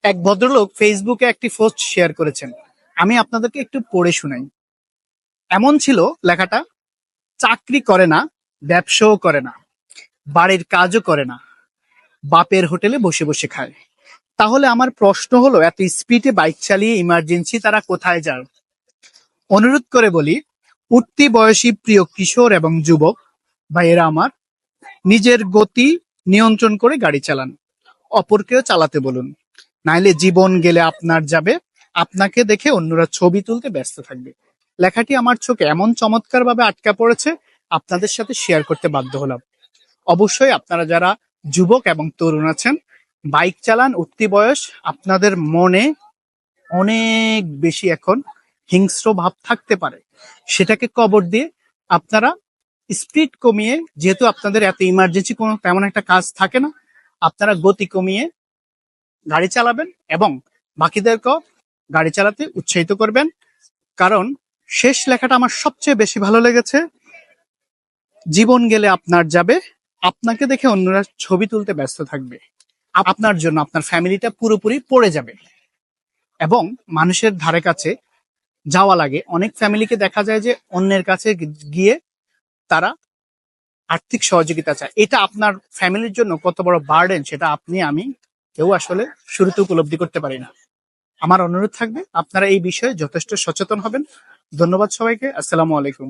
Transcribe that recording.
এক ভদ্রলোক ফেসবুকে একটি পোস্ট শেয়ার করেছেন। আমি আপনাদেরকে একটু পড়ে শোনাই। এমন ছিল লেখাটা: চাকরি করে না, ব্যবসাও করে না, বাড়ির কাজও করে না, বাপের হোটেলে বসে বসে খায়। তাহলে আমার প্রশ্ন হলো, এত স্পিডে বাইক চালিয়ে ইমার্জেন্সি তারা কোথায় যায়? অনুরোধ করে বলি, উঠতি বয়সী প্রিয় কিশোর এবং যুবক ভাইয়েরা আমার, নিজের গতি নিয়ন্ত্রণ করে গাড়ি চালান, অপরকেও চালাতে বলুন। নাইলে জীবন গেলে আপনার যাবে, আপনাকে দেখে অন্যরা ছবি তুলতে ব্যস্ত থাকবে। লেখাটি আমার চোখে এমন চমৎকার ভাবে আটকা পড়েছে, আপনাদের সাথে শেয়ার করতে বাধ্য হলাম। অবশ্যই আপনারা যারা যুবক এবং তরুণ আছেন, বাইক চালান, উঠতি বয়স, আপনাদের মনে অনেক বেশি এখন হিংস্র ভাব থাকতে পারে, সেটাকে কবর দিয়ে আপনারা স্পিড কমিয়ে, যেহেতু আপনাদের এত ইমার্জেন্সি কোনো তেমন একটা কাজ থাকে না, আপনারা গতি কমিয়ে গাড়ি চালাবেন এবং বাকিদেরকেও গাড়ি চালাতে উৎসাহিত করবেন। কারণ শেষ লেখাটা আমার সবচেয়ে বেশি ভালো লেগেছে: জীবন গেলে আপনার যাবে, আপনাকে দেখে অন্যরা ছবি তুলতে ব্যস্ত থাকবে, আপনার জন্য আপনার ফ্যামিলিটা পুরোপুরি পড়ে যাবে। এবং মানুষের ধারে কাছে যাওয়া লাগে, অনেক ফ্যামিলিকে দেখা যায় যে অন্যের কাছে গিয়ে তারা আর্থিক সহযোগিতা চায়। এটা আপনার ফ্যামিলির জন্য কত বড় বার্ডেন, সেটা আপনি আমি কেউ আসলে শুরুতে উপলব্ধি করতে পারি না। আমার অনুরোধ থাকবে আপনারা এই বিষয়ে যথেষ্ট সচেতন হবেন। ধন্যবাদ সবাইকে। আসসালামু আলাইকুম।